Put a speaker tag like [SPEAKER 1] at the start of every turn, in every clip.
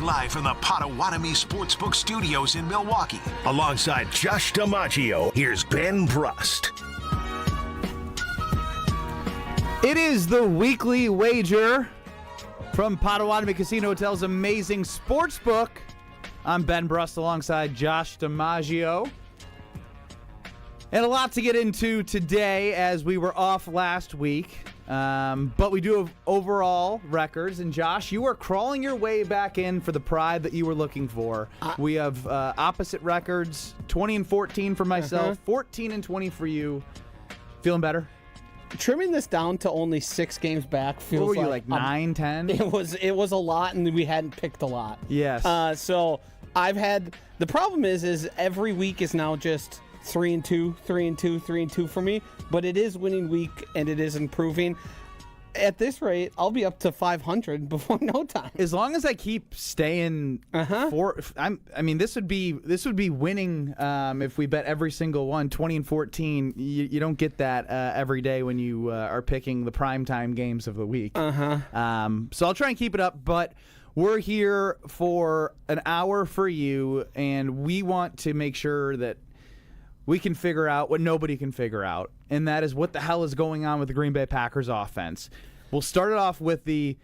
[SPEAKER 1] live from the Potawatomi Sportsbook studios in Milwaukee.
[SPEAKER 2] Alongside Josh DiMaggio, here's Ben Brust.
[SPEAKER 3] It is the weekly wager from Potawatomi Casino Hotel's amazing sportsbook. I'm Ben Brust alongside Josh DiMaggio. And a lot to get into today as we were off last week. But we do have overall records. And Josh, you are crawling your way back in for the pride that you were looking for. We have opposite records, 20-14 for myself, 14-20 for you. Feeling better?
[SPEAKER 4] Trimming this down to only 6 games back feels
[SPEAKER 3] what were you, like 9, 10?
[SPEAKER 4] It was a lot, and we hadn't picked a lot.
[SPEAKER 3] Yes.
[SPEAKER 4] So I've had the problem is every week is now just 3-2, 3-2, 3-2 for me, but it is winning week and it is improving. At this rate, I'll be up to 500 before no time.
[SPEAKER 3] As long as I keep staying, this would be winning if we bet every single one. 20-14, you don't get that every day when you are picking the primetime games of the week. So I'll try and keep it up, but we're here for an hour for you, and we want to make sure that we can figure out what nobody can figure out, and that is what the hell is going on with the Green Bay Packers offense. We'll start it off with the,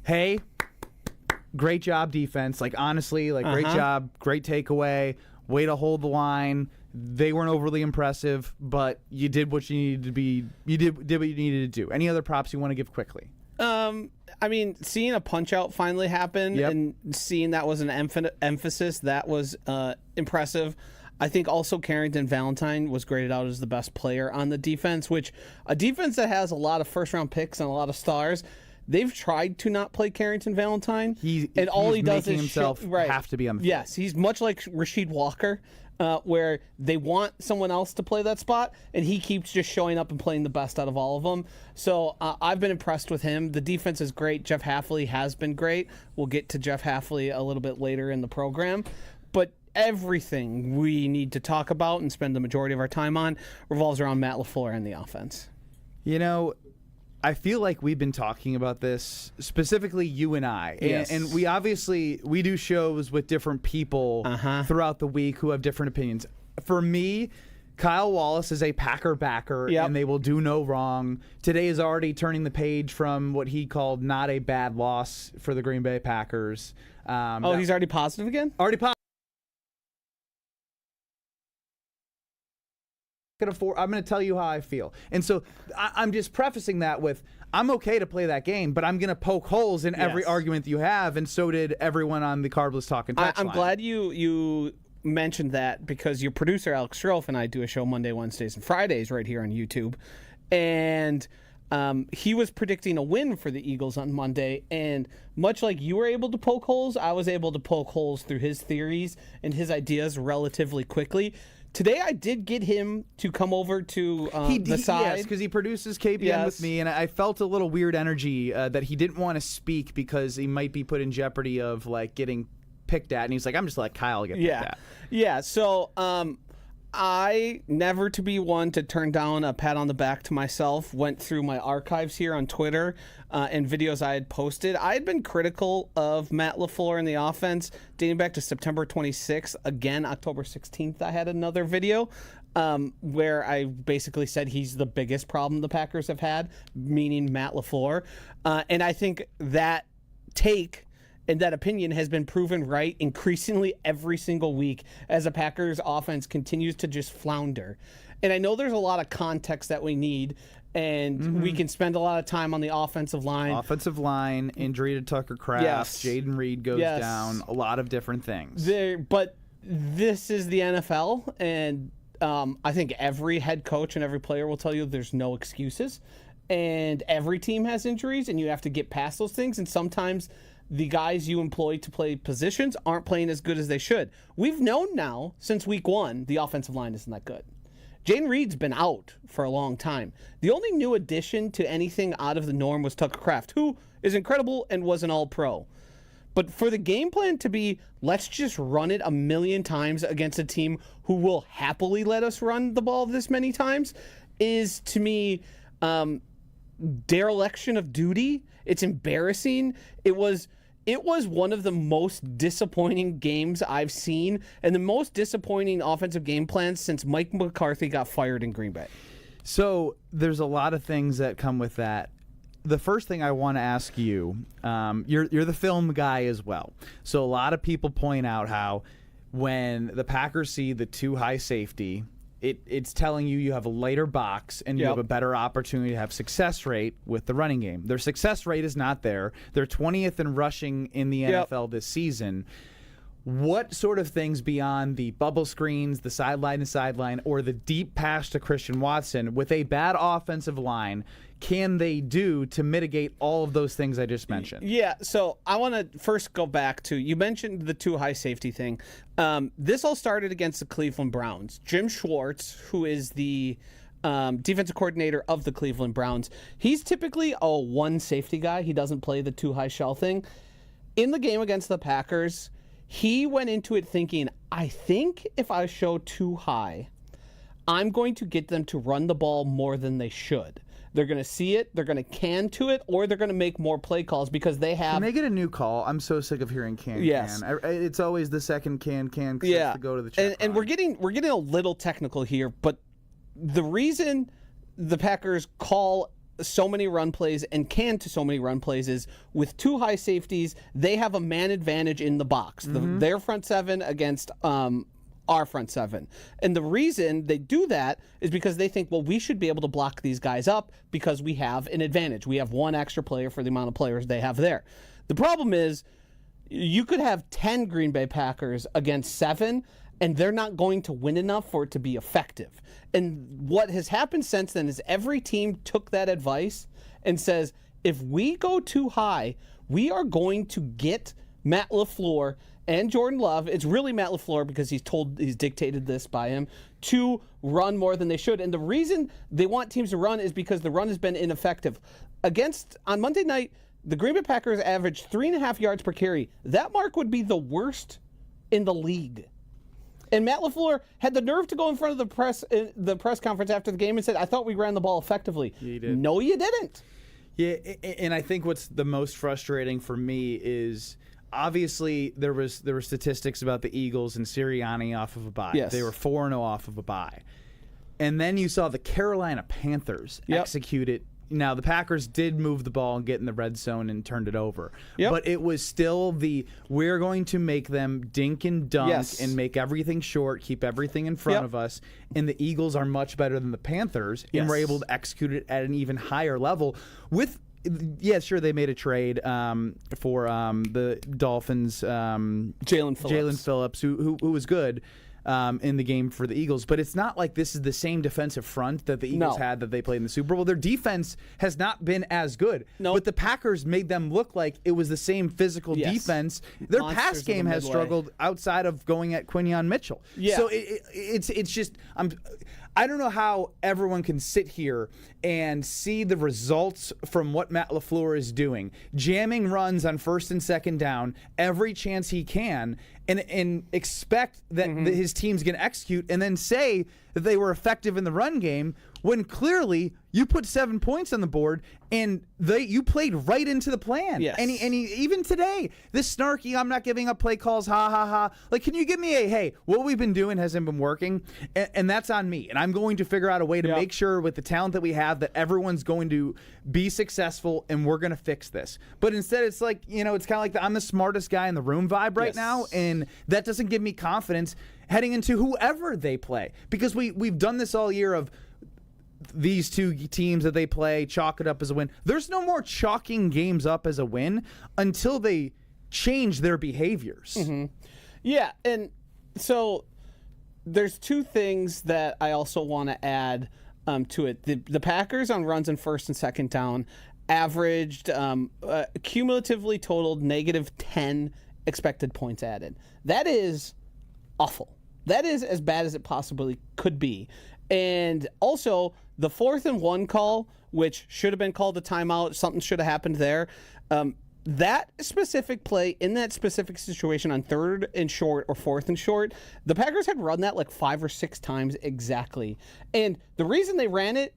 [SPEAKER 3] hey, great job defense. Like, honestly, great job, great takeaway, way to hold the line. They weren't overly impressive, but you did what you needed to be. You did what you needed to do. Any other props you want to give quickly?
[SPEAKER 4] Seeing a punch-out finally happen and seeing that was an emphasis, that was impressive. I think also Carrington Valentine was graded out as the best player on the defense, which a defense that has a lot of first-round picks and a lot of stars, they've tried to not play Carrington Valentine. All he does is
[SPEAKER 3] himself have to be on the field.
[SPEAKER 4] Yes, he's much like Rasheed Walker, where they want someone else to play that spot, and he keeps just showing up and playing the best out of all of them. So I've been impressed with him. The defense is great. Jeff Hafley has been great. We'll get to Jeff Hafley a little bit later in the program. But everything we need to talk about and spend the majority of our time on revolves around Matt LaFleur and the offense.
[SPEAKER 3] You know, I feel like we've been talking about this, specifically you and I.
[SPEAKER 4] Yes.
[SPEAKER 3] And we do shows with different people throughout the week who have different opinions. For me, Kyle Wallace is a Packer backer, and they will do no wrong. Today is already turning the page from what he called not a bad loss for the Green Bay Packers.
[SPEAKER 4] He's already positive again?
[SPEAKER 3] Already positive. I'm going to tell you how I feel. And so I'm just prefacing that with, I'm okay to play that game, but I'm going to poke holes in every argument that you have, and so did everyone on the Carbless Talking text line.
[SPEAKER 4] I'm glad you mentioned that, because your producer, Alex Schroff, and I do a show Monday, Wednesdays, and Fridays right here on YouTube. And he was predicting a win for the Eagles on Monday, and much like you were able to poke holes, I was able to poke holes through his theories and his ideas relatively quickly. Today, I did get him to come over to the side.
[SPEAKER 3] Yes, because he produces KBN with me, and I felt a little weird energy that he didn't want to speak because he might be put in jeopardy of getting picked at. And he's like, I'm just let Kyle get picked at.
[SPEAKER 4] Yeah, so I, never to be one to turn down a pat on the back to myself, went through my archives here on Twitter and videos I had posted. I had been critical of Matt LaFleur in the offense dating back to September 26th. Again, October 16th, I had another video where I basically said he's the biggest problem the Packers have had, meaning Matt LaFleur. And I think that take and that opinion has been proven right increasingly every single week as the Packers offense continues to just flounder. And I know there's a lot of context that we need, and we can spend a lot of time on the offensive line.
[SPEAKER 3] Offensive line, injury to Tucker Kraft, Jaden Reed goes down, a lot of different things.
[SPEAKER 4] But this is the NFL, and I think every head coach and every player will tell you there's no excuses. And every team has injuries, and you have to get past those things, and sometimes the guys you employ to play positions aren't playing as good as they should. We've known now since week 1 the offensive line isn't that good. Jaden Reed's been out for a long time. The only new addition to anything out of the norm was Tucker Kraft, who is incredible and was an all-pro. But for the game plan to be, let's just run it a million times against a team who will happily let us run the ball this many times, is, to me, dereliction of duty. It's embarrassing. it was one of the most disappointing games I've seen and the most disappointing offensive game plans since Mike McCarthy got fired in Green Bay.
[SPEAKER 3] So there's a lot of things that come with that. The first thing I want to ask you, you're the film guy as well. So a lot of people point out how when the Packers see the too high safety, it's telling you have a lighter box and you have a better opportunity to have success rate with the running game. Their success rate is not there. They're 20th in rushing in the NFL this season. What sort of things beyond the bubble screens, the sideline to sideline, or the deep pass to Christian Watson with a bad offensive line can they do to mitigate all of those things I just mentioned?
[SPEAKER 4] Yeah, so I want to first go back to, you mentioned the too high safety thing. This all started against the Cleveland Browns. Jim Schwartz, who is the defensive coordinator of the Cleveland Browns, he's typically a one safety guy. He doesn't play the too high shell thing. In the game against the Packers, he went into it thinking, I think if I show too high, I'm going to get them to run the ball more than they should. They're going to see it, they're going to can to it, or they're going to make more play calls because they have...
[SPEAKER 3] Can they get a new call? I'm so sick of hearing can. It's always the second can, because yeah. To go to the check.
[SPEAKER 4] And we're getting a little technical here, but the reason the Packers call so many run plays and can to so many run plays is with two high safeties, they have a man advantage in the box. Their front seven against our front seven. And the reason they do that is because they think, well, we should be able to block these guys up because we have an advantage. We have one extra player for the amount of players they have there. The problem is you could have 10 Green Bay Packers against 7, and they're not going to win enough for it to be effective. And what has happened since then is every team took that advice and says, if we go too high, we are going to get Matt LaFleur and Jordan Love, it's really Matt LaFleur because he's dictated this by him, to run more than they should. And the reason they want teams to run is because the run has been ineffective. On Monday night, the Green Bay Packers averaged 3.5 yards per carry. That mark would be the worst in the league. And Matt LaFleur had the nerve to go in front of the press conference after the game and said, I thought we ran the ball effectively.
[SPEAKER 3] Yeah, you did.
[SPEAKER 4] No, you didn't.
[SPEAKER 3] Yeah, and I think what's the most frustrating for me is... Obviously, there were statistics about the Eagles and Sirianni off of a bye.
[SPEAKER 4] Yes.
[SPEAKER 3] They were 4-0 off of a bye. And then you saw the Carolina Panthers execute it. Now, the Packers did move the ball and get in the red zone and turned it over. But it was still we're going to make them dink and dunk and make everything short, keep everything in front of us. And the Eagles are much better than the Panthers and were able to execute it at an even higher level with... Yeah, sure, they made a trade for the Dolphins. Jalen Phillips, who was good in the game for the Eagles. But it's not like this is the same defensive front that the Eagles had that they played in the Super Bowl. Their defense has not been as good. But the Packers made them look like it was the same physical defense. Their pass game has struggled outside of going at Quinyon Mitchell. So it's just... I don't know how everyone can sit here and see the results from what Matt LaFleur is doing, jamming runs on first and second down every chance he can, and expect that his team's going to execute, and then say that they were effective in the run game when clearly you put 7 points on the board and you played right into the plan. And even today, this snarky, I'm not giving up play calls, ha ha ha. Like, can you give me hey, what we've been doing hasn't been working, and that's on me. And I'm going to figure out a way to make sure with the talent that we have that everyone's going to be successful, and we're going to fix this. But instead, it's like, it's kind of like I'm the smartest guy in the room vibe right now, and that doesn't give me confidence heading into whoever they play, because we've done this all year of these two teams that they play, chalk it up as a win. There's no more chalking games up as a win until they change their behaviors.
[SPEAKER 4] Yeah, and so there's two things that I also want to add to it. The Packers on runs in first and second down averaged cumulatively totaled -10 expected points added. That is awful. That is as bad as it possibly could be. And also, the 4th and 1 call, which should have been called a timeout, something should have happened there. That specific play in that specific situation on 3rd and short or 4th and short, the Packers had run that like 5 or 6 times exactly. And the reason they ran it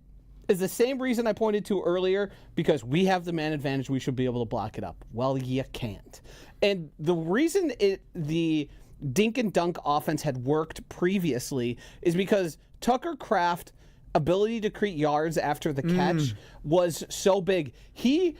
[SPEAKER 4] is the same reason I pointed to earlier, because we have the man advantage. We should be able to block it up. Well, you can't. And the reason the dink and dunk offense had worked previously is because Tucker Kraft ability to create yards after the catch was so big. He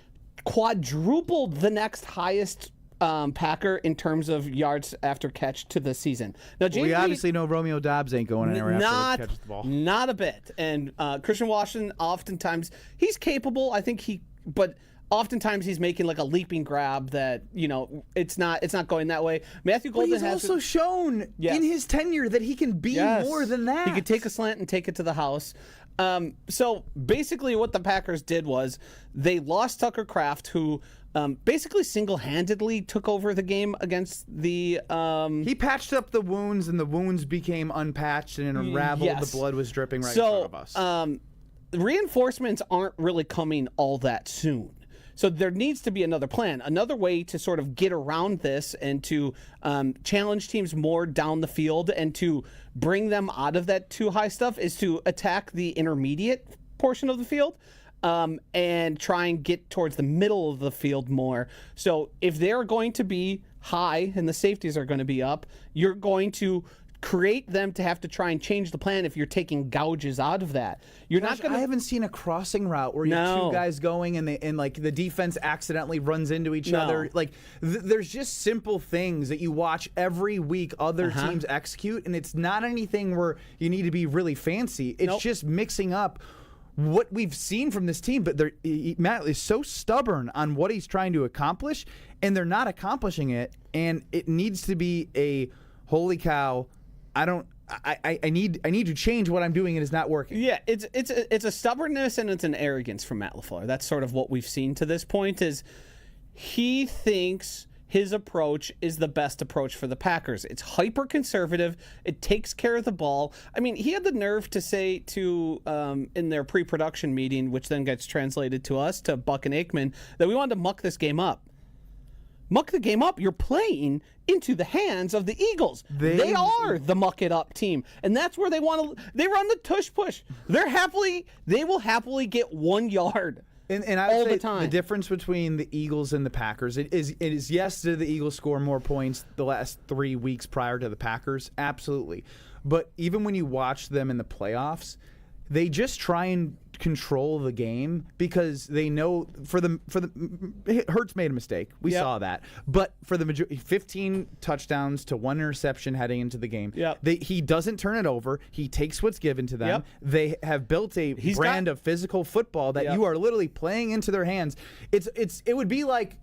[SPEAKER 4] quadrupled the next highest Packer in terms of yards after catch to the season. Now,
[SPEAKER 3] we obviously know Romeo Doubs ain't going anywhere after he catches the ball.
[SPEAKER 4] Not a bit. And Christian Washington, oftentimes, he's capable. I think but oftentimes he's making like a leaping grab that, it's not going that way. Matthew Golden
[SPEAKER 3] he's also shown in his tenure that he can be more than that.
[SPEAKER 4] He could take a slant and take it to the house. So basically what the Packers did was they lost Tucker Kraft, who basically single-handedly took over the game against the...
[SPEAKER 3] He patched up the wounds, and the wounds became unpatched and unraveled.
[SPEAKER 4] Yes.
[SPEAKER 3] The blood was dripping in front of us.
[SPEAKER 4] Reinforcements aren't really coming all that soon. So there needs to be another plan, another way to sort of get around this and to challenge teams more down the field and to bring them out of that too high stuff is to attack the intermediate portion of the field and try and get towards the middle of the field more. So if they're going to be high and the safeties are going to be up, you're going to create them to have to try and change the plan if you're taking gouges out of that. You're not going to...
[SPEAKER 3] I haven't seen a crossing route where you have two guys going and like the defense accidentally runs into each other. Like there's just simple things that you watch every week other teams execute, and it's not anything where you need to be really fancy. It's just mixing up what we've seen from this team, but Matt is so stubborn on what he's trying to accomplish, and they're not accomplishing it, and it needs to be a holy cow, I need to change what I'm doing. It is not working.
[SPEAKER 4] Yeah, it's a stubbornness and it's an arrogance from Matt LaFleur. That's sort of what we've seen to this point. Is he thinks his approach is the best approach for the Packers. It's hyper conservative. It takes care of the ball. I mean, he had the nerve to say to in their pre-production meeting, which then gets translated to us, to Buck and Aikman, that we wanted to muck this game up. Muck the game up. You're playing into the hands of the Eagles. They are the muck it up team, and that's where they want to. They run the tush push. They will happily get 1 yard.
[SPEAKER 3] And I would say the difference between the Eagles and the Packers it is yes, did the Eagles score more points the last 3 weeks prior to the Packers? Absolutely. But even when you watch them in the playoffs, they just try and control the game because they know Hurts made a mistake. We saw that. But for the majority, 15 touchdowns to 1 interception heading into the game. He doesn't turn it over. He takes what's given to them. They have built a brand of physical football that you are literally playing into their hands. It would be like,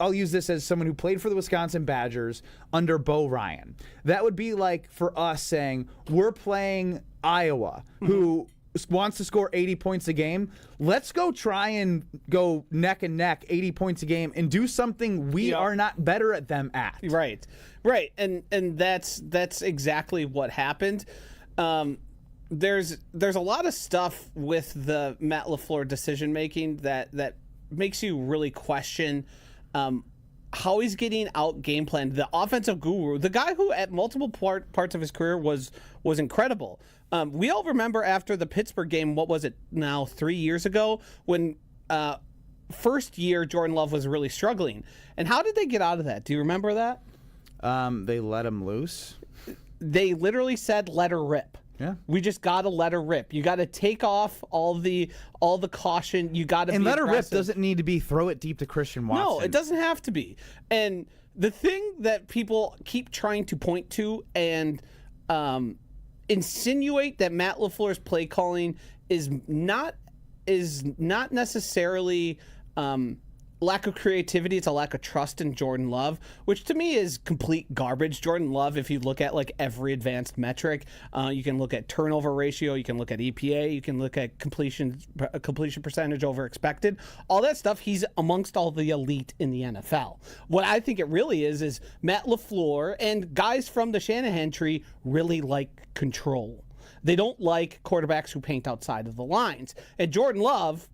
[SPEAKER 3] I'll use this as someone who played for the Wisconsin Badgers under Bo Ryan. That would be like for us saying, we're playing Iowa, who wants to score 80 points a game. Let's go try and go neck and neck 80 points a game and do something we are not better at them at.
[SPEAKER 4] Right. And that's exactly what happened. There's a lot of stuff with the Matt LaFleur decision making that makes you really question how he's getting out game planned. The offensive guru, the guy who at multiple parts of his career was incredible. We all remember after the Pittsburgh game, what was it now, 3 years ago, when first year Jordan Love was really struggling. And how did they get out of that? Do you remember that?
[SPEAKER 3] They let him loose.
[SPEAKER 4] They literally said, let her rip.
[SPEAKER 3] Yeah.
[SPEAKER 4] We just got to let her rip. You got to take off all the caution. You got to be
[SPEAKER 3] let her
[SPEAKER 4] aggressive.
[SPEAKER 3] rip doesn't need to be throw it deep to Christian Watson.
[SPEAKER 4] No, it doesn't have to be. And the thing that people keep trying to point to and insinuate that Matt LaFleur's play calling is not necessarily lack of creativity. It's a lack of trust in Jordan Love, which to me is complete garbage. Jordan Love, if you look at like every advanced metric, you can look at turnover ratio, you can look at EPA, you can look at completion percentage over expected, all that stuff. He's amongst all the elite in the NFL. What I think it really is Matt LaFleur and guys from the Shanahan tree really like control. They don't like quarterbacks who paint outside of the lines. And Jordan Love,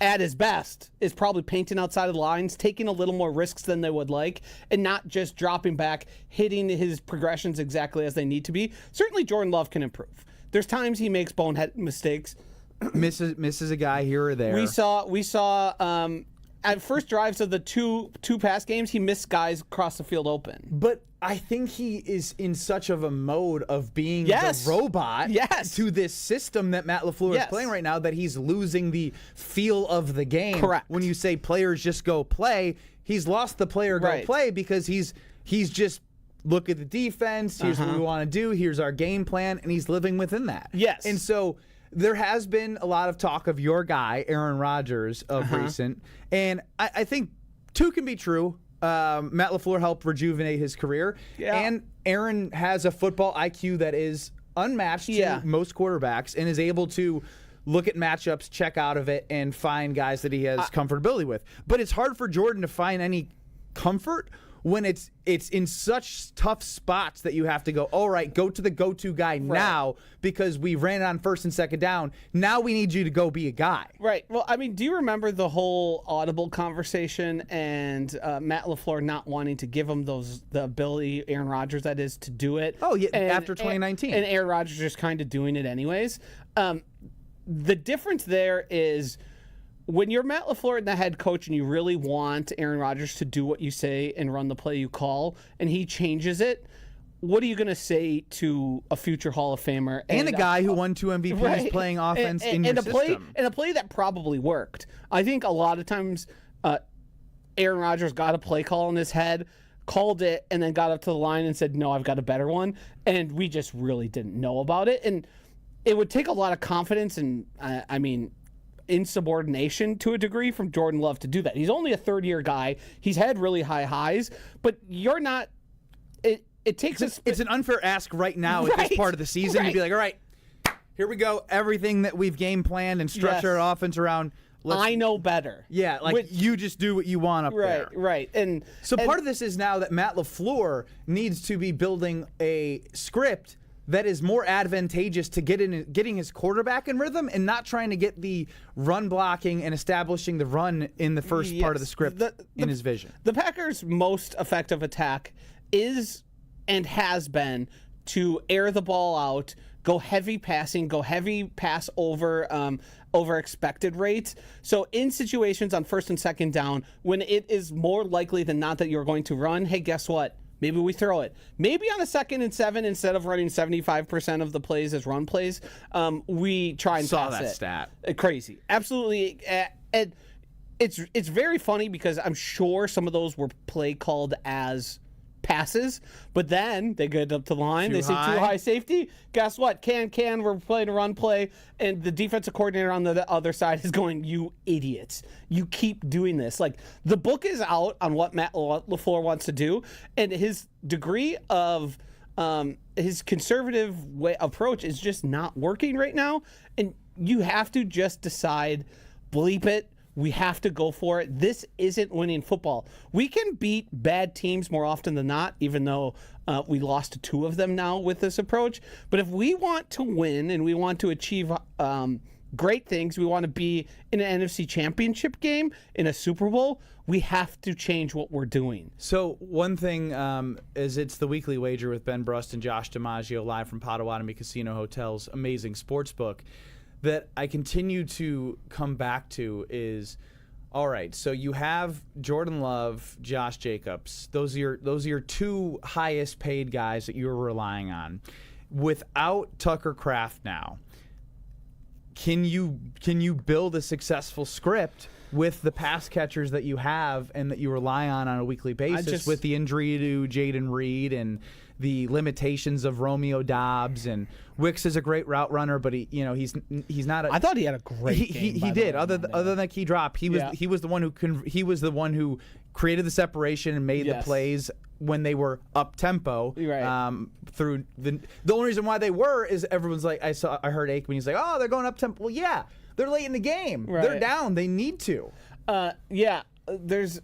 [SPEAKER 4] at his best, is probably painting outside of the lines, taking a little more risks than they would like, and not just dropping back, hitting his progressions exactly as they need to be. Certainly Jordan Love can improve. There's times he makes bonehead mistakes.
[SPEAKER 3] misses a guy here or there.
[SPEAKER 4] We saw at first drives of the two pass games, he missed guys across the field open.
[SPEAKER 3] But I think he is in such of a mode of being
[SPEAKER 4] Yes.
[SPEAKER 3] the robot
[SPEAKER 4] Yes.
[SPEAKER 3] to this system that Matt LaFleur
[SPEAKER 4] Yes.
[SPEAKER 3] is playing right now that he's losing the feel of the game.
[SPEAKER 4] Correct.
[SPEAKER 3] When you say players just go play, he's lost the player go
[SPEAKER 4] Right.
[SPEAKER 3] play because he's just look at the defense, here's what we want to do, here's our game plan, and he's living within that.
[SPEAKER 4] Yes.
[SPEAKER 3] And so there has been a lot of talk of your guy, Aaron Rodgers, of recent. And I think two can be true. Matt LaFleur helped rejuvenate his career.
[SPEAKER 4] Yeah.
[SPEAKER 3] And Aaron has a football IQ that is unmatched to most quarterbacks and is able to look at matchups, check out of it, and find guys that he has comfortability with. But it's hard for Jordan to find any comfort when it's in such tough spots that you have to go, all right, go to the go-to guy now because we ran on first and second down. Now we need you to go be a guy.
[SPEAKER 4] Right. Well, I mean, do you remember the whole audible conversation and Matt LaFleur not wanting to give him the ability, Aaron Rodgers, that is, to do it?
[SPEAKER 3] Oh, yeah, after 2019.
[SPEAKER 4] And Aaron Rodgers just kind of doing it anyways. The difference there is when you're Matt LaFleur and the head coach and you really want Aaron Rodgers to do what you say and run the play you call, and he changes it, what are you going to say to a future Hall of Famer?
[SPEAKER 3] And a guy who won 2 MVPs playing offense in your system.
[SPEAKER 4] And a play that probably worked. I think a lot of times Aaron Rodgers got a play call in his head, called it, and then got up to the line and said, no, I've got a better one. And we just really didn't know about it. And it would take a lot of confidence and, insubordination to a degree from Jordan Love to do that. He's only a third-year guy. He's had really high highs, but you're not. It takes
[SPEAKER 3] it's an unfair ask right now at this part of the season to be like, all right, here we go. Everything that we've game planned and structured our offense around.
[SPEAKER 4] I know better.
[SPEAKER 3] Yeah, you just do what you want up there.
[SPEAKER 4] Right. And
[SPEAKER 3] part of this is now that Matt LaFleur needs to be building a script that is more advantageous to getting his quarterback in rhythm and not trying to get the run blocking and establishing the run in the first part of the script in his vision.
[SPEAKER 4] The Packers' most effective attack is and has been to air the ball out, go heavy passing, go heavy pass over expected rates. So in situations on first and second down, when it is more likely than not that you're going to run, hey, guess what? Maybe we throw it. Maybe on a 2nd and 7, instead of running 75% of the plays as run plays, we try and
[SPEAKER 3] saw
[SPEAKER 4] pass
[SPEAKER 3] that
[SPEAKER 4] it.
[SPEAKER 3] stat.
[SPEAKER 4] Crazy, absolutely. And it's very funny because I'm sure some of those were play called as passes, but then they get up to the line, they say too high safety. Guess what? We're playing a run play, and the defensive coordinator on the other side is going, you idiots. You keep doing this. Like, the book is out on what Matt LaFleur wants to do, and his degree of his conservative approach is just not working right now, and you have to just decide, bleep it. We have to go for it. This isn't winning football. We can beat bad teams more often than not, even though we lost to 2 of them now with this approach. But if we want to win and we want to achieve great things, we want to be in an NFC championship game, in a Super Bowl, we have to change what we're doing.
[SPEAKER 3] So one thing is it's the Weekly Wager with Ben Brust and Josh DiMaggio live from Potawatomi Casino Hotel's amazing sportsbook that I continue to come back to is, all right, so you have Jordan Love, Josh Jacobs. Those are your 2 highest paid guys that you're relying on. Without Tucker Kraft now, can you build a successful script with the pass catchers that you have and that you rely on a weekly basis with the injury to Jaden Reed and the limitations of Romeo Dobbs, and Wicks is a great route runner, but he's not.
[SPEAKER 4] I thought he had a great game.
[SPEAKER 3] He did. Other than that key drop, he was the one who created the separation and made the plays when they were up tempo.
[SPEAKER 4] Right.
[SPEAKER 3] Through the only reason why they were is everyone's like, I heard Aikman. He's like, oh, they're going up tempo. Well, yeah, they're late in the game.
[SPEAKER 4] Right.
[SPEAKER 3] They're down. They need to.
[SPEAKER 4] There's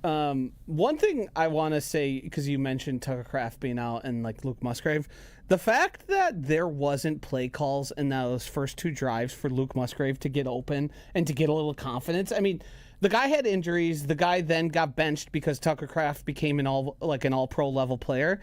[SPEAKER 4] one thing I want to say, because you mentioned Tucker Kraft being out and like Luke Musgrave, the fact that there wasn't play calls in those first 2 drives for Luke Musgrave to get open and to get a little confidence. I mean, the guy had injuries. The guy then got benched because Tucker Kraft became an all-pro level player.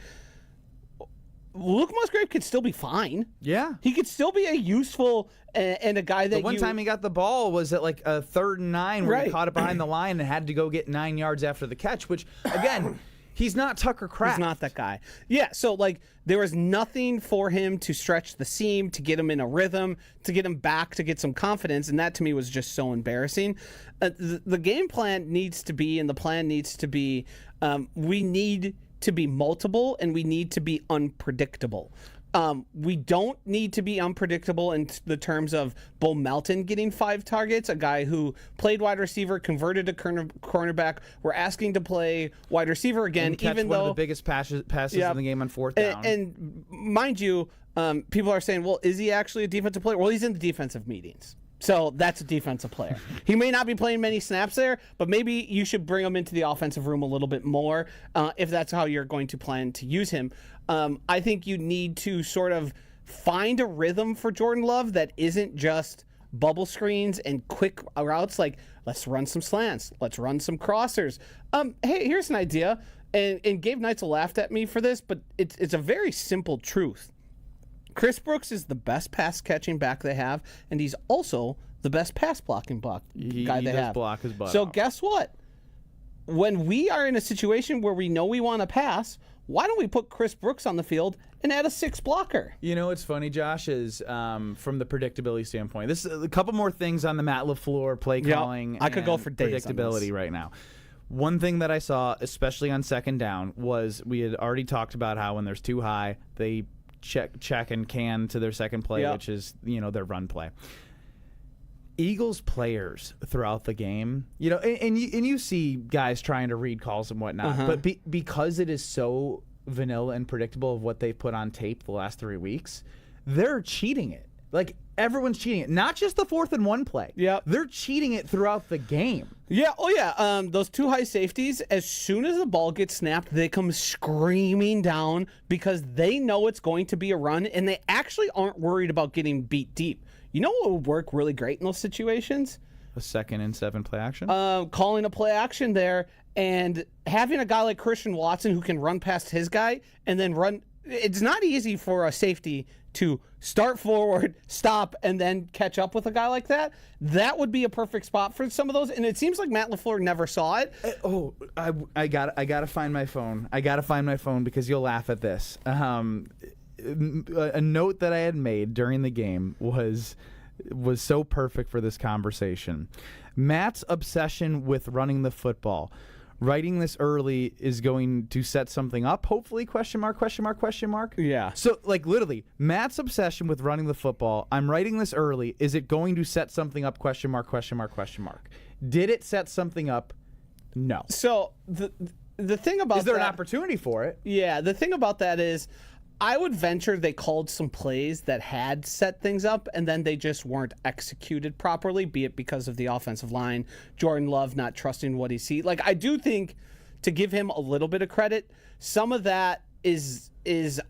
[SPEAKER 4] Luke Musgrave could still be fine.
[SPEAKER 3] Yeah.
[SPEAKER 4] He could still be a useful and a guy that
[SPEAKER 3] The one time he got the ball was at like a 3rd and 9 where he caught it behind the line and had to go get 9 yards after the catch, which, again, he's not Tucker Kraft.
[SPEAKER 4] He's not that guy. Yeah, so, like, there was nothing for him to stretch the seam, to get him in a rhythm, to get him back, to get some confidence, and that to me was just so embarrassing. The game plan needs to be, and the plan needs to be, we need to be multiple and we need to be unpredictable. We don't need to be unpredictable in the terms of Bo Melton getting 5 targets, a guy who played wide receiver, converted to cornerback. We're asking to play wide receiver again, even though
[SPEAKER 3] one of the biggest passes in the game on 4th down.
[SPEAKER 4] And mind you, people are saying, well, is he actually a defensive player? Well, he's in the defensive meetings. So that's a defensive player. He may not be playing many snaps there, but maybe you should bring him into the offensive room a little bit more if that's how you're going to plan to use him. I think you need to sort of find a rhythm for Jordan Love that isn't just bubble screens and quick routes. Like, let's run some slants. Let's run some crossers. Hey, here's an idea. And Gabe Neitzel laughed at me for this, but it's a very simple truth. Chris Brooks is the best pass-catching back they have, and he's also the best pass-blocking guy they have. He does
[SPEAKER 3] block his butt
[SPEAKER 4] So
[SPEAKER 3] off.
[SPEAKER 4] guess what? When we are in a situation where we know we want to pass, why don't we put Chris Brooks on the field and add a 6th blocker?
[SPEAKER 3] You know what's funny, Josh, is from the predictability standpoint. This is a couple more things on the Matt LaFleur play calling.
[SPEAKER 4] I could go for days on
[SPEAKER 3] predictability
[SPEAKER 4] this.
[SPEAKER 3] right now. One thing that I saw, especially on 2nd down, was we had already talked about how when there's too high, they check and can to their second play, which is, their run play. Eagles players throughout the game, and you see guys trying to read calls and whatnot, but because it is so vanilla and predictable of what they've put on tape the last 3 weeks, they're cheating it. Like, everyone's cheating it. Not just the 4th and 1 play.
[SPEAKER 4] Yeah.
[SPEAKER 3] They're cheating it throughout the game.
[SPEAKER 4] Yeah. Oh, yeah. Those 2 high safeties, as soon as the ball gets snapped, they come screaming down because they know it's going to be a run, and they actually aren't worried about getting beat deep. You know what would work really great in those situations?
[SPEAKER 3] A 2nd and 7 play action?
[SPEAKER 4] Calling a play action there and having a guy like Christian Watson who can run past his guy and then run. It's not easy for a safety to start forward, stop, and then catch up with a guy like that. That would be a perfect spot for some of those, and it seems like Matt LaFleur never saw it.
[SPEAKER 3] I gotta find my phone. I gotta find my phone because you'll laugh at this. A note that I had made during the game was so perfect for this conversation. Matt's obsession with running the football. Writing this early is going to set something up, hopefully, question mark.
[SPEAKER 4] Yeah.
[SPEAKER 3] So, like, literally, Matt's obsession with running the football, I'm writing this early, is it going to set something up, question mark. Did it set something up? No.
[SPEAKER 4] So, the thing about
[SPEAKER 3] Is there an opportunity for it?
[SPEAKER 4] Yeah, the thing about that is I would venture they called some plays that had set things up and then they just weren't executed properly, be it because of the offensive line, Jordan Love not trusting what he sees. Like, I do think, to give him a little bit of credit, some of that is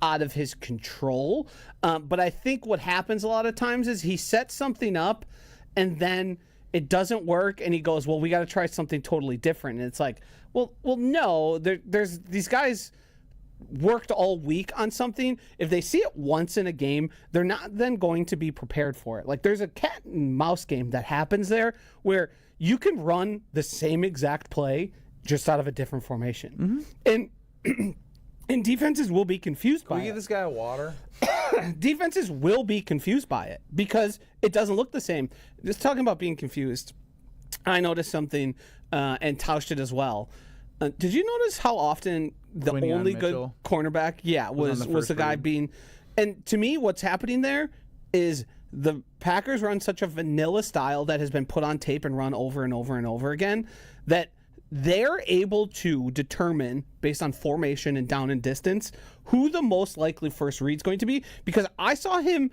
[SPEAKER 4] out of his control. But I think what happens a lot of times is he sets something up and then it doesn't work and he goes, well, we got to try something totally different. And it's like, well, no, there's these guys worked all week on something. If they see it once in a game, they're not then going to be prepared for it. Like, there's a cat and mouse game that happens there where you can run the same exact play just out of a different formation. And defenses will be confused by it.
[SPEAKER 3] Can we give this guy a water?
[SPEAKER 4] Defenses will be confused by it because it doesn't look the same. Just talking about being confused, I noticed something, and Tausch did as well. Did you notice how often the
[SPEAKER 3] Quinyon
[SPEAKER 4] only
[SPEAKER 3] Mitchell
[SPEAKER 4] good cornerback, was the guy
[SPEAKER 3] read.
[SPEAKER 4] being? And to me, what's happening there is the Packers run such a vanilla style that has been put on tape and run over and over and over again that they're able to determine, based on formation and down and distance, who the most likely first read's going to be. Because I saw him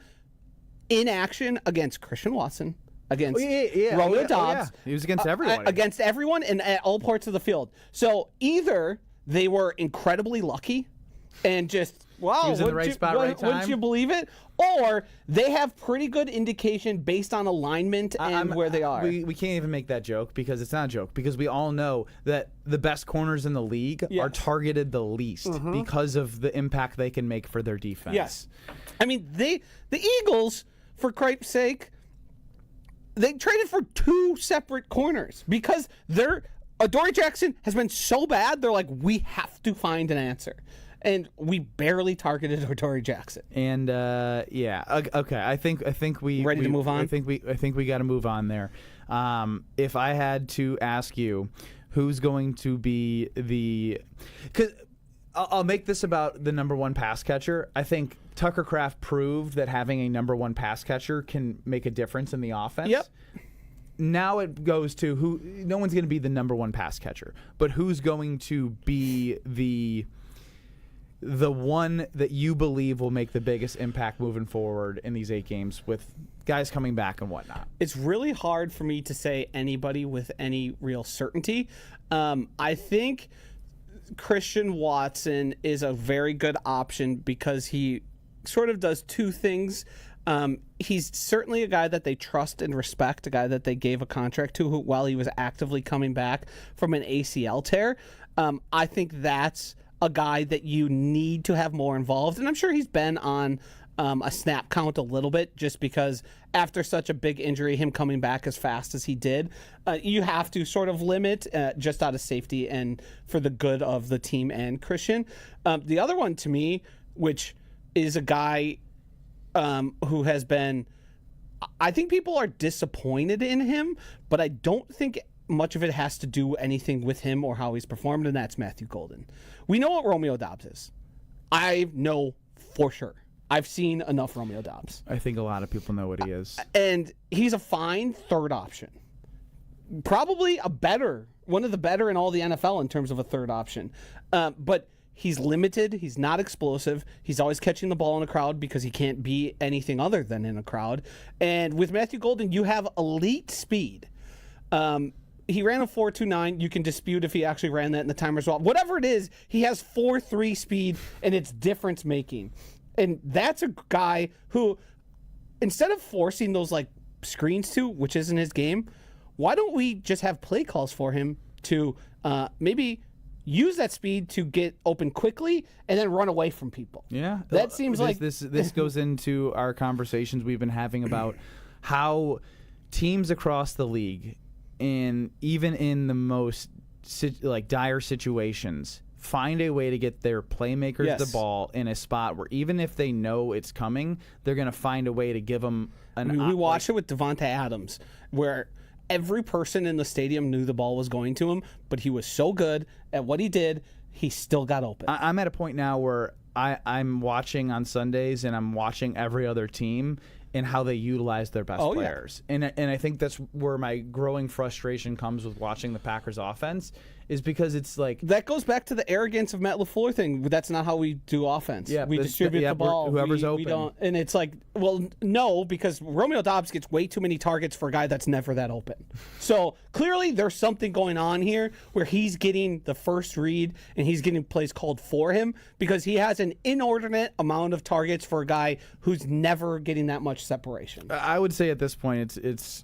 [SPEAKER 4] in action against Christian Watson, against Romeo Doubs.
[SPEAKER 3] He was against everyone.
[SPEAKER 4] Against everyone and at all parts of the field. So either they were incredibly lucky and just wow,
[SPEAKER 3] He was in the right spot, right time.
[SPEAKER 4] Wouldn't you believe it? Or they have pretty good indication based on alignment and where they are.
[SPEAKER 3] We can't even make that joke because it's not a joke, because we all know that the best corners in the league are targeted the least because of the impact they can make for their defense.
[SPEAKER 4] Yes. I mean, the Eagles, for Christ's sake, they traded for 2 separate corners because Adoree Jackson has been so bad, they're like, we have to find an answer. And we barely targeted Adoree Jackson.
[SPEAKER 3] And okay. I think we
[SPEAKER 4] ready to move on.
[SPEAKER 3] I think we got to move on there. If I had to ask you, who's going to be because I'll make this about the number 1 pass catcher. I think Tucker Kraft proved that having a number 1 pass catcher can make a difference in the offense.
[SPEAKER 4] Yep.
[SPEAKER 3] Now it goes to who. No one's going to be the number 1 pass catcher, but who's going to be the one that you believe will make the biggest impact moving forward in these 8 games with guys coming back and whatnot?
[SPEAKER 4] It's really hard for me to say anybody with any real certainty. I think Christian Watson is a very good option because he sort of does 2 things. He's certainly a guy that they trust and respect, a guy that they gave a contract to while he was actively coming back from an ACL tear. I think that's a guy that you need to have more involved. And I'm sure he's been on a snap count a little bit just because after such a big injury, him coming back as fast as he did, you have to sort of limit just out of safety and for the good of the team and Christian. The other one to me, which is a guy who has been, I think people are disappointed in him, but I don't think much of it has to do anything with him or how he's performed, and that's Matthew Golden. We know what Romeo Doubs is. I know for sure. I've seen enough Romeo Doubs.
[SPEAKER 3] I think a lot of people know what he is.
[SPEAKER 4] And he's a fine 3rd option. Probably one of the better in all the NFL in terms of a 3rd option. But he's limited. He's not explosive. He's always catching the ball in a crowd because he can't be anything other than in a crowd. And with Matthew Golden, you have elite speed. He ran a 4.29. You can dispute if he actually ran that in the time as well. Whatever it is, he has 4.3 speed, and it's difference making. And that's a guy who, instead of forcing those like screens to, which isn't his game, why don't we just have play calls for him to maybe use that speed to get open quickly and then run away from people?
[SPEAKER 3] Yeah,
[SPEAKER 4] that seems like
[SPEAKER 3] this goes into our conversations we've been having about how teams across the league, and even in the most dire situations, find a way to get their playmakers the ball in a spot where even if they know it's coming, they're going to find a way to give them
[SPEAKER 4] we watched it with Devontae Adams, where every person in the stadium knew the ball was going to him, but he was so good at what he did, he still got open.
[SPEAKER 3] I'm at a point now where I'm watching on Sundays, and I'm watching every other team and how they utilize their best players. And I think that's where my growing frustration comes with watching the Packers offense, is because it's like...
[SPEAKER 4] That goes back to the arrogance of Matt LaFleur thing. That's not how we do offense.
[SPEAKER 3] Yeah,
[SPEAKER 4] we distribute the ball.
[SPEAKER 3] Whoever's open.
[SPEAKER 4] We don't, and it's like, well, no, because Romeo Doubs gets way too many targets for a guy that's never that open. So clearly there's something going on here where he's getting the first read and he's getting plays called for him because he has an inordinate amount of targets for a guy who's never getting that much separation.
[SPEAKER 3] I would say at this point it's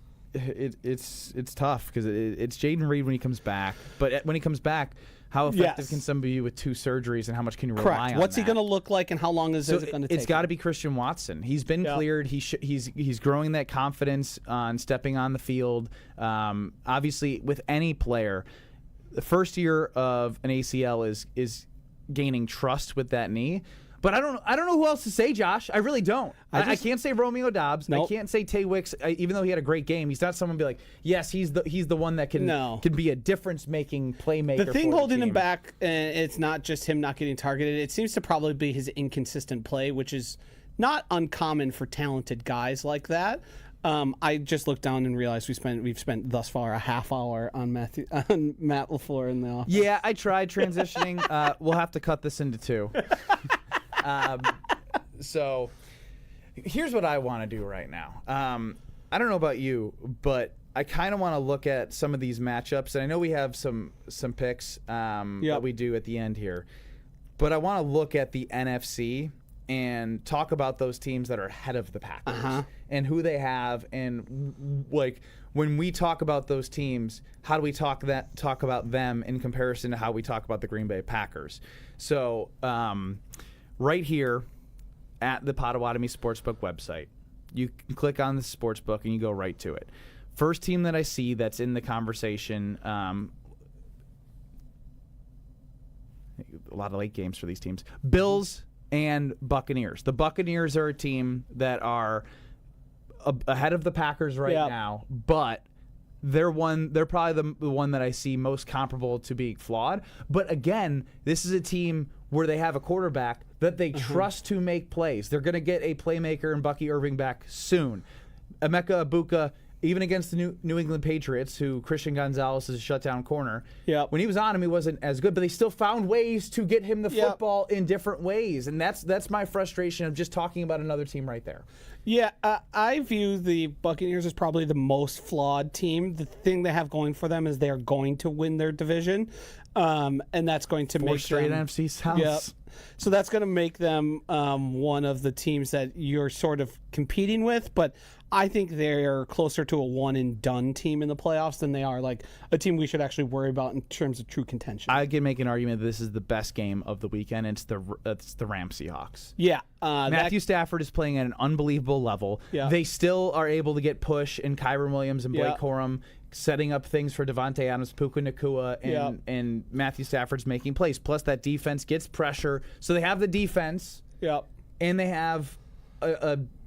[SPEAKER 3] tough because it's Jaden Reed when he comes back, but when he comes back, how effective can somebody be with 2 surgeries, and how much can you rely on?
[SPEAKER 4] What's
[SPEAKER 3] that?
[SPEAKER 4] he going to look like, and how long is it going to take?
[SPEAKER 3] It's got to be Christian Watson. He's been cleared. He's growing that confidence on stepping on the field. Obviously, with any player, the first year of an ACL is gaining trust with that knee. But I don't know who else to say, Josh. I really don't. I can't say Romeo Doubs. Nope. I can't say Tay Wicks, even though he had a great game. He's not someone to be like, yes, he's the one that can be a difference-making playmaker.
[SPEAKER 4] The thing holding him back, and it's not just him not getting targeted. It seems to probably be his inconsistent play, which is not uncommon for talented guys like that. I just looked down and realized we've spent thus far a half hour on Matt LaFleur in the office.
[SPEAKER 3] Yeah, I tried transitioning. We'll have to cut this into 2. So here's what I want to do right now. I don't know about you, but I kind of want to look at some of these matchups, and I know we have some picks that we do at the end here. But I want to look at the NFC and talk about those teams that are ahead of the Packers and who they have, and like when we talk about those teams, how do we talk about them in comparison to how we talk about the Green Bay Packers? So right here at the Potawatomi Sportsbook website, you can click on the sportsbook and you go right to it. First team that I see that's in the conversation, a lot of late games for these teams, Bills and Buccaneers. The Buccaneers are a team that are ahead of the Packers right now, but they're probably the one that I see most comparable to being flawed. But again, this is a team where they have a quarterback that they trust to make plays. They're going to get a playmaker in Bucky Irving back soon. Emeka Egbuka, even against the New England Patriots, who Christian Gonzalez is a shutdown corner, when he was on him, he wasn't as good, but they still found ways to get him the football in different ways. And that's my frustration of just talking about another team right there.
[SPEAKER 4] Yeah, I view the Buccaneers as probably the most flawed team. The thing they have going for them is they're going to win their division, and that's going to make
[SPEAKER 3] straight
[SPEAKER 4] them,
[SPEAKER 3] NFC South.
[SPEAKER 4] Yep. So that's going to make them one of the teams that you're sort of competing with, but I think they're closer to a one-and-done team in the playoffs than they are like a team we should actually worry about in terms of true contention.
[SPEAKER 3] I can make an argument that this is the best game of the weekend. It's the Rams Seahawks.
[SPEAKER 4] Yeah.
[SPEAKER 3] Matthew Stafford is playing at an unbelievable level.
[SPEAKER 4] Yeah.
[SPEAKER 3] They still are able to get push in Kyren Williams and Blake Corum, setting up things for Devontae Adams, Puka Nacua, and Matthew Stafford's making plays. Plus, that defense gets pressure. So they have the defense, and they have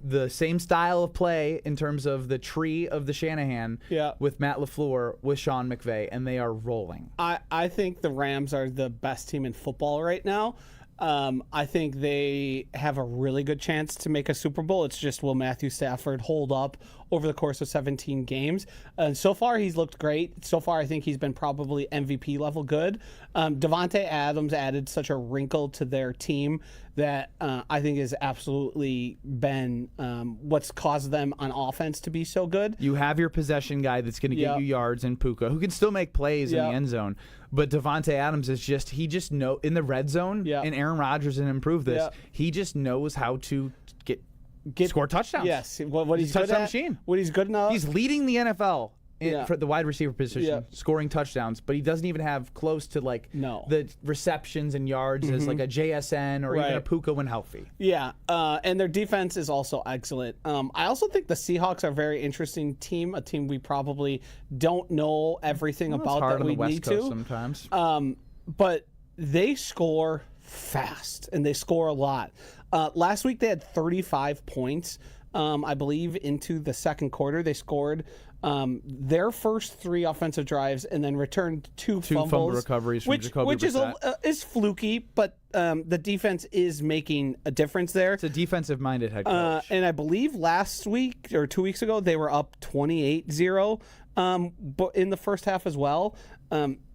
[SPEAKER 3] the same style of play in terms of the tree of the Shanahan with Matt LaFleur, with Sean McVay, and they are rolling.
[SPEAKER 4] I think the Rams are the best team in football right now. I think they have a really good chance to make a Super Bowl. It's just, will Matthew Stafford hold up over the course of 17 games? And so far, he's looked great. So far, I think he's been probably MVP level good. Devontae Adams added such a wrinkle to their team that I think has absolutely been what's caused them on offense to be so good.
[SPEAKER 3] You have your possession guy that's going to get you yards in Puka, who can still make plays in the end zone. But Devontae Adams is he just know in the red zone, and Aaron Rodgers didn't improve this. He just knows how to score touchdowns.
[SPEAKER 4] Yes, what he's good
[SPEAKER 3] touchdown
[SPEAKER 4] at,
[SPEAKER 3] machine.
[SPEAKER 4] What he's good enough.
[SPEAKER 3] He's leading the NFL for the wide receiver position, scoring touchdowns, but he doesn't even have close to the receptions and yards as like a JSN or even a Puka when healthy.
[SPEAKER 4] Yeah, and their defense is also excellent. I also think the Seahawks are a very interesting team, a team we probably don't know everything about
[SPEAKER 3] hard
[SPEAKER 4] that
[SPEAKER 3] on
[SPEAKER 4] we
[SPEAKER 3] the West
[SPEAKER 4] need
[SPEAKER 3] Coast
[SPEAKER 4] to.
[SPEAKER 3] Sometimes.
[SPEAKER 4] But they score fast, and they score a lot. Last week they had 35 points, I believe, into the second quarter. They scored their first 3 offensive drives and then returned 2 fumbles,
[SPEAKER 3] fumble recoveries from Jacoby
[SPEAKER 4] which is fluky, but the defense is making a difference there.
[SPEAKER 3] It's a defensive-minded head coach.
[SPEAKER 4] And I believe last week or 2 weeks ago they were up 28-0 but in the first half as well.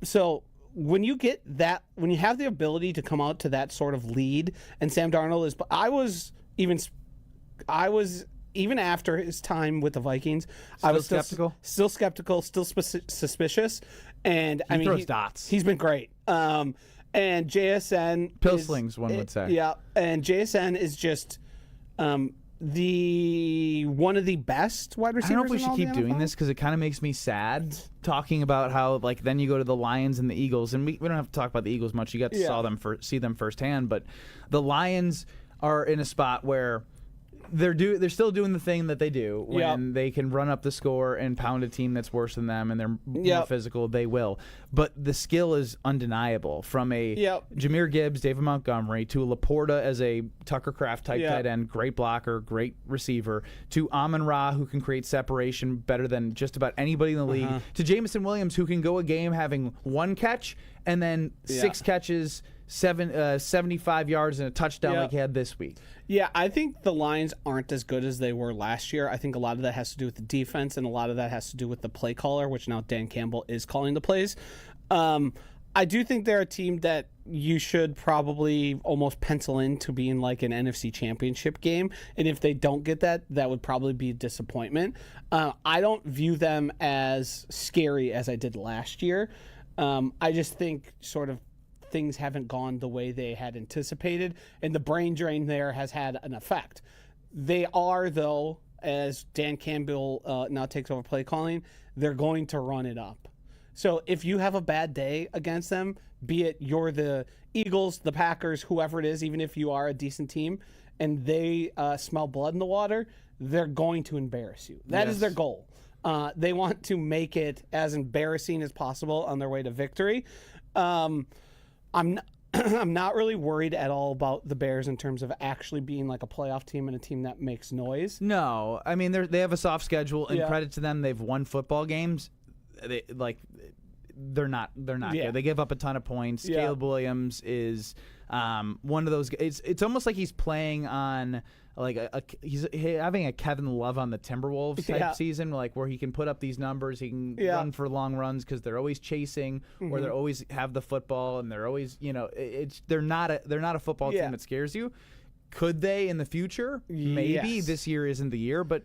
[SPEAKER 4] So when you get that, when you have the ability to come out to that sort of lead, and Sam Darnold is, I was even after his time with the Vikings, I was
[SPEAKER 3] skeptical,
[SPEAKER 4] still suspicious, and
[SPEAKER 3] he throws dots.
[SPEAKER 4] He's been great. And JSN
[SPEAKER 3] Pillslings, one would say.
[SPEAKER 4] Yeah, and JSN is just the one of the best wide receivers.
[SPEAKER 3] I don't know if we should keep doing this because it kind of makes me sad talking about how then you go to the Lions and the Eagles, and we don't have to talk about the Eagles much. You got to see them firsthand, but the Lions are in a spot where they're still doing the thing that they do when they can run up the score and pound a team that's worse than them, and they're more physical. They will, but the skill is undeniable from a Jahmyr Gibbs, David Montgomery, to Laporta as a Tucker Kraft type tight end, great blocker, great receiver, to Amon-Ra, who can create separation better than just about anybody in the league, to Jameson Williams, who can go a game having 1 catch and then 6 catches, 75 yards and a touchdown like he had this week.
[SPEAKER 4] Yeah, I think the Lions aren't as good as they were last year. I think a lot of that has to do with the defense, and a lot of that has to do with the play caller, which now Dan Campbell is calling the plays. I do think they're a team that you should probably almost pencil in to be in like an NFC Championship game, and if they don't get that, that would probably be a disappointment. I don't view them as scary as I did last year. I just think things haven't gone the way they had anticipated, and the brain drain there has had an effect. They are, though, as Dan Campbell now takes over play calling, they're going to run it up. So if you have a bad day against them, be it you're the Eagles, the Packers, whoever it is, even if you are a decent team, and they smell blood in the water, they're going to embarrass you. That is their goal. They want to make it as embarrassing as possible on their way to victory. I'm not really worried at all about the Bears in terms of actually being like a playoff team and a team that makes noise.
[SPEAKER 3] No, I mean they have a soft schedule, and credit to them, they've won football games. They're not good. They give up a ton of points.
[SPEAKER 4] Yeah.
[SPEAKER 3] Caleb Williams is one of those. It's almost like he's playing on like he's having a Kevin Love on the Timberwolves type season, like where he can put up these numbers, he can run for long runs because they're always chasing or they always have the football, and they're always they're not a football team that scares you. Could they in the future? Maybe this year isn't the year, but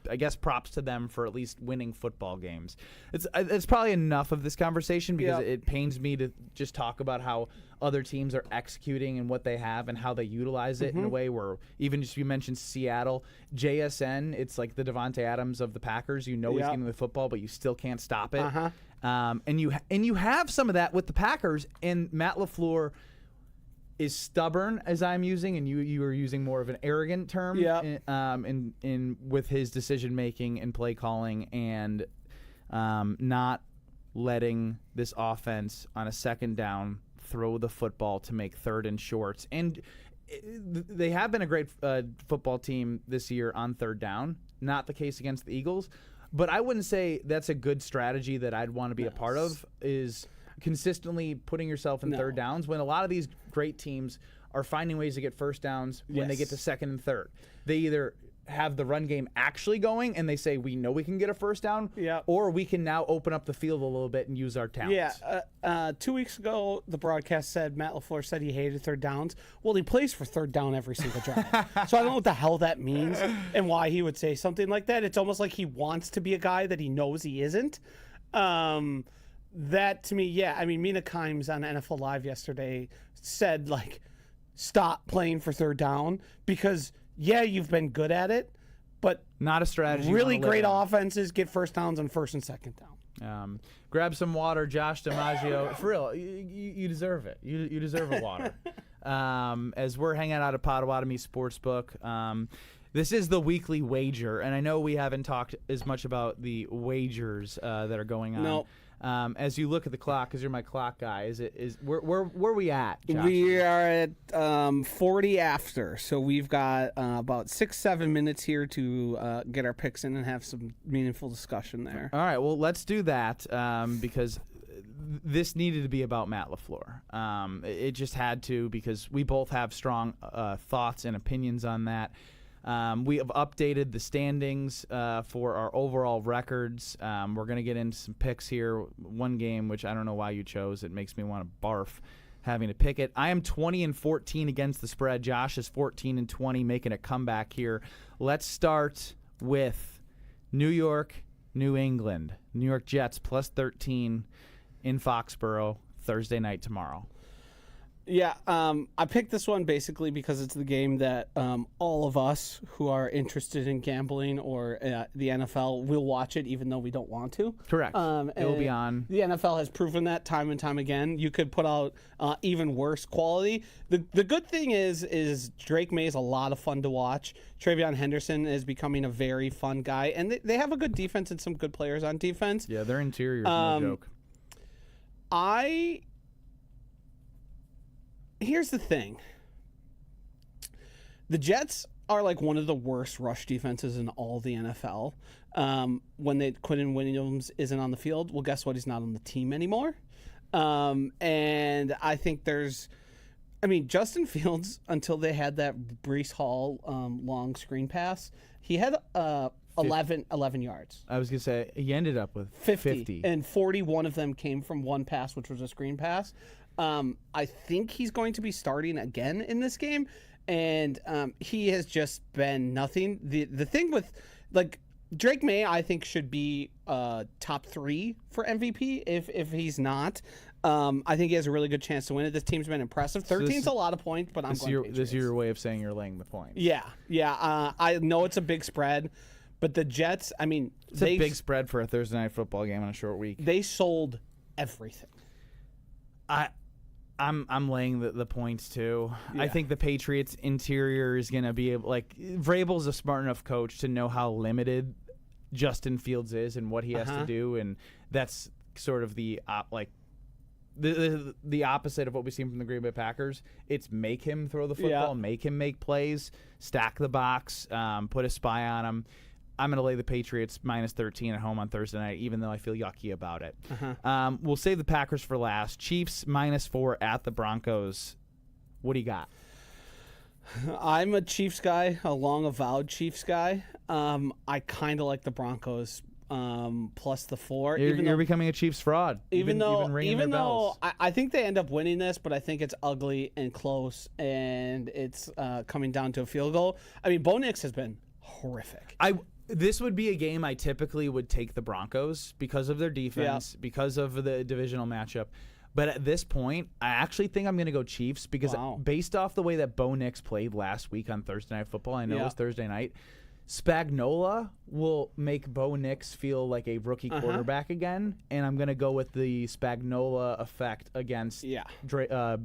[SPEAKER 3] I guess props to them for at least winning football games. It's probably enough of this conversation because it pains me to just talk about how other teams are executing and what they have and how they utilize it in a way where even just you mentioned Seattle, JSN, it's like the Devontae Adams of the Packers. You know he's getting the football, but you still can't stop it. And you have some of that with the Packers, and Matt LaFleur is stubborn, as I'm using, and you are using more of an arrogant term in with his decision making and play calling, and not letting this offense on a second down throw the football to make third and shorts. And they have been a great football team this year on third down. Not the case against the Eagles, but I wouldn't say that's a good strategy that I'd want to be a part of, is consistently putting yourself in third downs when a lot of these great teams are finding ways to get first downs when they get to second and third. They either have the run game actually going and they say, we know we can get a first down, or we can now open up the field a little bit and use our talents.
[SPEAKER 4] 2 weeks ago, the broadcast said Matt LaFleur said he hated third downs. Well, he plays for third down every single drive. So I don't know what the hell that means and why he would say something like that. It's almost like he wants to be a guy that he knows he isn't. That to me, I mean, Mina Kimes on NFL Live yesterday said, like, stop playing for third down because, you've been good at it, but
[SPEAKER 3] not a strategy.
[SPEAKER 4] Really great offenses get first downs on first and second down.
[SPEAKER 3] Grab some water, Josh DiMaggio. For real, you deserve it. You deserve a water. As we're hanging out at Potawatomi Sportsbook, this is the weekly wager, and I know we haven't talked as much about the wagers that are going on.
[SPEAKER 4] No.
[SPEAKER 3] As you look at the clock, because you're my clock guy, where are we at, Josh?
[SPEAKER 4] We are at 40 after, so we've got about 6-7 minutes here to get our picks in and have some meaningful discussion there.
[SPEAKER 3] All right, well, let's do that because this needed to be about Matt LaFleur. It just had to, because we both have strong thoughts and opinions on that. We have updated the standings for our overall records. We're going to get into some picks here. One game, which I don't know why you chose. It makes me want to barf having to pick it. I am 20-14 against the spread. Josh is 14-20, making a comeback here. Let's start with New York, New England. New York Jets plus 13 in Foxborough Thursday night tomorrow.
[SPEAKER 4] Yeah, I picked this one basically because it's the game that all of us who are interested in gambling or the NFL will watch it, even though we don't want to.
[SPEAKER 3] Correct. It will be on.
[SPEAKER 4] The NFL has proven that time and time again. You could put out even worse quality. The good thing is Drake May is a lot of fun to watch. Travion Henderson is becoming a very fun guy, and they have a good defense and some good players on defense.
[SPEAKER 3] Yeah, their interior is no joke.
[SPEAKER 4] Here's the thing. The Jets are like one of the worst rush defenses in all the NFL. When Quentin Williams isn't on the field, well, guess what? He's not on the team anymore. And I think Justin Fields, until they had that Breece Hall long screen pass, he had 11 yards.
[SPEAKER 3] I was going to say, he ended up with 50.
[SPEAKER 4] And 41 of them came from one pass, which was a screen pass. I think he's going to be starting again in this game, and he has just been nothing. The thing with, like, Drake May, I think, should be top 3 for MVP if he's not. I think he has a really good chance to win it. This team's been impressive. 13's a lot of points, but I'm going Patriots.
[SPEAKER 3] This is your way of saying you're laying the points.
[SPEAKER 4] Yeah. I know it's a big spread, but the Jets, I mean,
[SPEAKER 3] it's a big spread for a Thursday night football game on a short week.
[SPEAKER 4] They sold everything.
[SPEAKER 3] I'm laying the points too.
[SPEAKER 4] Yeah.
[SPEAKER 3] I think the Patriots interior is going to be able, Vrabel's a smart enough coach to know how limited Justin Fields is and what he has to do, and that's sort of the opposite of what we've seen from the Green Bay Packers. It's make him throw the football, make him make plays, stack the box, put a spy on him. I'm going to lay the Patriots minus 13 at home on Thursday night, even though I feel yucky about it. We'll save the Packers for last. Chiefs minus 4 at the Broncos. What do you got?
[SPEAKER 4] I'm a Chiefs guy, a long avowed Chiefs guy. I kind of like the Broncos plus the 4.
[SPEAKER 3] You're becoming a Chiefs fraud.
[SPEAKER 4] Even though I think they end up winning this, but I think it's ugly and close, and it's coming down to a field goal. I mean, Bo Nix has been horrific.
[SPEAKER 3] This would be a game I typically would take the Broncos because of their defense, because of the divisional matchup. But at this point, I actually think I'm going to go Chiefs because based off the way that Bo Nix played last week on Thursday Night Football, I know it was Thursday night, Spagnuolo will make Bo Nix feel like a rookie quarterback again, and I'm going to go with the Spagnuolo effect against Bo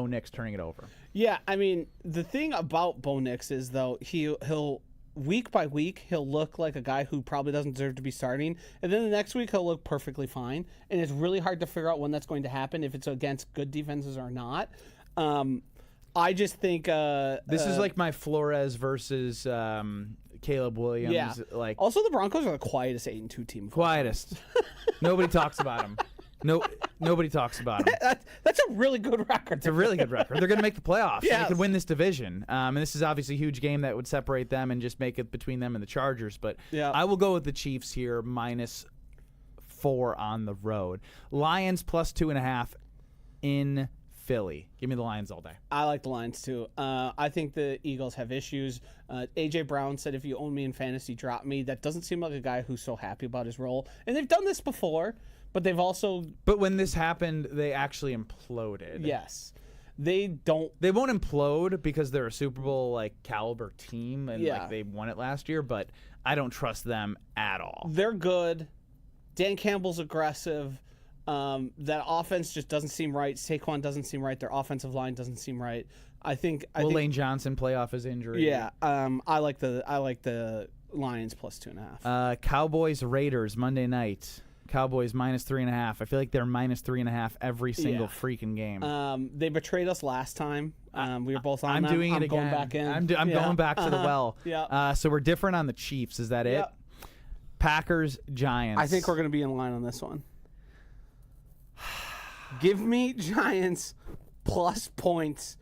[SPEAKER 3] Nix turning it over.
[SPEAKER 4] Yeah, I mean, the thing about Bo Nix is, though, he'll week by week, he'll look like a guy who probably doesn't deserve to be starting. And then the next week, he'll look perfectly fine. And it's really hard to figure out when that's going to happen, if it's against good defenses or not. I just think...
[SPEAKER 3] this is like my Flores versus Caleb Williams.
[SPEAKER 4] Yeah. Also, the Broncos are the quietest 8-2 team.
[SPEAKER 3] Quietest. Nobody talks about them. Nobody talks about them.
[SPEAKER 4] That's a really good record.
[SPEAKER 3] It's a really good record. They're going to make the playoffs. Yes. They could win this division. And this is obviously a huge game that would separate them and just make it between them and the Chargers. But I will go with the Chiefs here, minus 4 on the road. Lions plus 2.5 in Philly. Give me the Lions all day.
[SPEAKER 4] I like the Lions too. I think the Eagles have issues. A.J. Brown said, if you own me in fantasy, drop me. That doesn't seem like a guy who's so happy about his role. And they've done this before. But they've also...
[SPEAKER 3] But when this happened, they actually imploded.
[SPEAKER 4] Yes. They won't
[SPEAKER 3] implode because they're a Super Bowl caliber team and they won it last year, but I don't trust them at all.
[SPEAKER 4] They're good. Dan Campbell's aggressive. That offense just doesn't seem right. Saquon doesn't seem right. Their offensive line doesn't seem right. I think
[SPEAKER 3] Lane Johnson play off his injury?
[SPEAKER 4] Yeah. I like the Lions plus 2.5.
[SPEAKER 3] Cowboys Raiders Monday night. Cowboys minus 3.5. I feel like they're minus 3.5 every single freaking game.
[SPEAKER 4] They betrayed us last time. We were both on.
[SPEAKER 3] I'm
[SPEAKER 4] them.
[SPEAKER 3] doing it again.
[SPEAKER 4] Going back in.
[SPEAKER 3] I'm going back to the well.
[SPEAKER 4] Yeah.
[SPEAKER 3] So we're different on the Chiefs. Is that it? Packers Giants.
[SPEAKER 4] I think we're going to be in line on this one. Give me Giants plus points.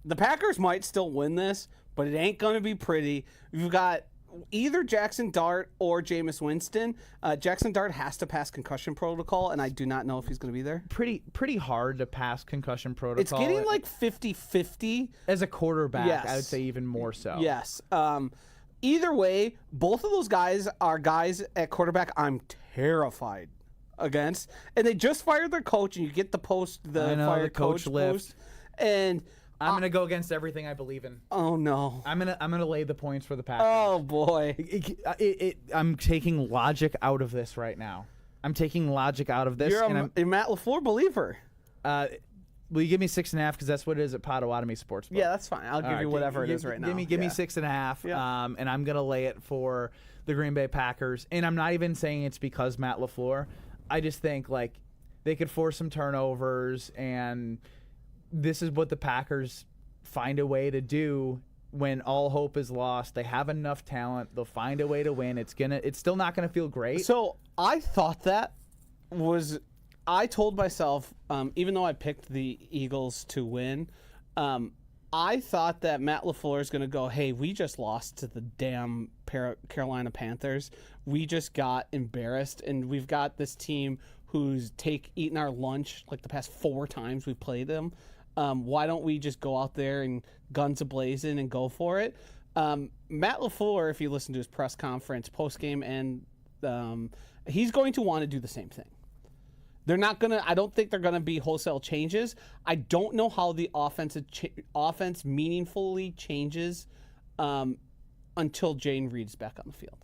[SPEAKER 4] The Packers might still win this, but it ain't going to be pretty. You've got either Jackson Dart or Jameis Winston. Jackson Dart has to pass concussion protocol, and I do not know if he's going to be there.
[SPEAKER 3] Pretty hard to pass concussion protocol.
[SPEAKER 4] It's getting like 50-50.
[SPEAKER 3] As a quarterback, I would say even more so.
[SPEAKER 4] Yes. Either way, both of those guys are guys at quarterback I'm terrified against. And they just fired their coach, and you get the post, the fired coach post. And...
[SPEAKER 3] I'm gonna go against everything I believe in.
[SPEAKER 4] Oh no!
[SPEAKER 3] I'm gonna lay the points for the Packers.
[SPEAKER 4] Oh boy!
[SPEAKER 3] I'm taking logic out of this right now.
[SPEAKER 4] You're a Matt LaFleur believer.
[SPEAKER 3] Will you give me 6.5 because that's what it is at Potawatomi Sportsbook?
[SPEAKER 4] Yeah, that's fine. I'll give you whatever it is right now.
[SPEAKER 3] Give me 6.5.
[SPEAKER 4] Yeah.
[SPEAKER 3] And I'm gonna lay it for the Green Bay Packers. And I'm not even saying it's because Matt LaFleur. I just think they could force some turnovers and. This is what the Packers find a way to do when all hope is lost. They have enough talent. They'll find a way to win. It's still not gonna feel great.
[SPEAKER 4] So I thought I told myself, even though I picked the Eagles to win, I thought that Matt LaFleur is gonna go, hey, we just lost to the damn Carolina Panthers. We just got embarrassed, and we've got this team who's eaten our lunch like the past 4 times we've played them. Why don't we just go out there and guns a-blazing and go for it? Matt LaFleur, if you listen to his press conference post-game, and he's going to want to do the same thing. They're not gonna. I don't think they're gonna be wholesale changes. I don't know how the offense meaningfully changes until Jane Reed's back on the field.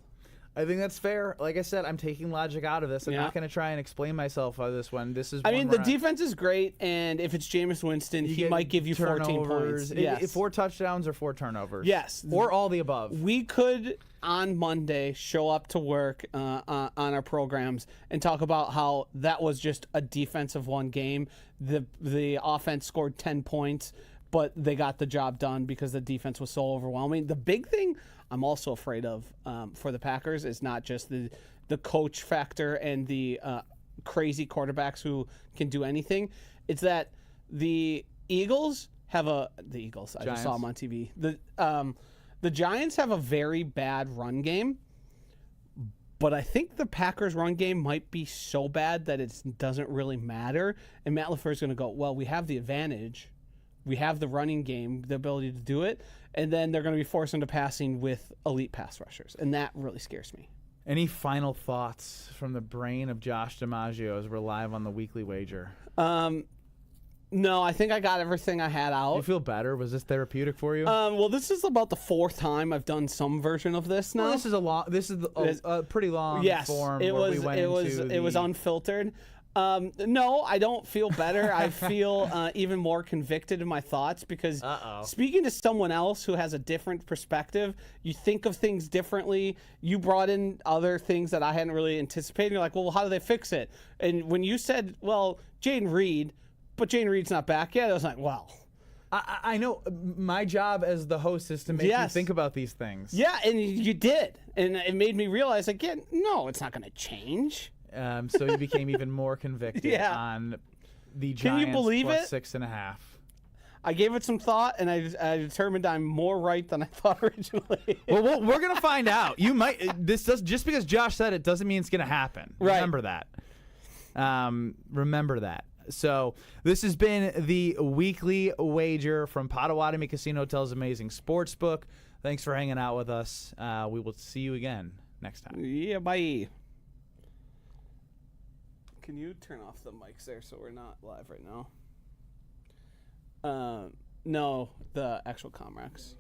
[SPEAKER 3] I think that's fair. Like I said, I'm taking logic out of this. I'm not going to try and explain myself on this one. This is.
[SPEAKER 4] I mean, the defense is great, and if it's Jameis Winston, he might give you 14 points.
[SPEAKER 3] Yes. 4 touchdowns or 4 turnovers.
[SPEAKER 4] Yes.
[SPEAKER 3] Or all the above.
[SPEAKER 4] We could, on Monday, show up to work on our programs and talk about how that was just a defensive one game. The offense scored 10 points, but they got the job done because the defense was so overwhelming. The big thing I'm also afraid of for the Packers is not just the coach factor and the crazy quarterbacks who can do anything. It's that the Eagles have I just saw them on TV. The Giants have a very bad run game, but I think the Packers' run game might be so bad that it doesn't really matter. And Matt LaFleur is going to go, well, we have the advantage. We have the running game, the ability to do it, and then they're going to be forced into passing with elite pass rushers, and that really scares me.
[SPEAKER 3] Any final thoughts from the brain of Josh DiMaggio as we're live on the Weekly Wager?
[SPEAKER 4] No, I think I got everything I had out.
[SPEAKER 3] Do you feel better? Was this therapeutic for you?
[SPEAKER 4] Well, this is about the 4th time I've done some version of this now.
[SPEAKER 3] Well, this is a pretty long form.
[SPEAKER 4] It was unfiltered. No, I don't feel better. I feel even more convicted in my thoughts because speaking to someone else who has a different perspective, you think of things differently. You brought in other things that I hadn't really anticipated. You're like, well, how do they fix it? And when you said, well, Jane Reed, but Jane Reed's not back yet, I was like, well.
[SPEAKER 3] I know my job as the host is to make you think about these things.
[SPEAKER 4] Yeah, and you did. And it made me realize, again, no, it's not going to change.
[SPEAKER 3] So you became even more convicted on the Giants.
[SPEAKER 4] Can you believe
[SPEAKER 3] plus
[SPEAKER 4] it?
[SPEAKER 3] 6.5.
[SPEAKER 4] I gave it some thought, and I determined I'm more right than I thought originally.
[SPEAKER 3] Well, we're gonna find out. You might. Just because Josh said it doesn't mean it's gonna happen.
[SPEAKER 4] Right.
[SPEAKER 3] Remember that. Remember that. So this has been the Weekly Wager from Potawatomi Casino Hotels Amazing Sportsbook. Thanks for hanging out with us. We will see you again next time.
[SPEAKER 4] Yeah, bye. Can you turn off the mics there so we're not live right now? No, the actual Comrex.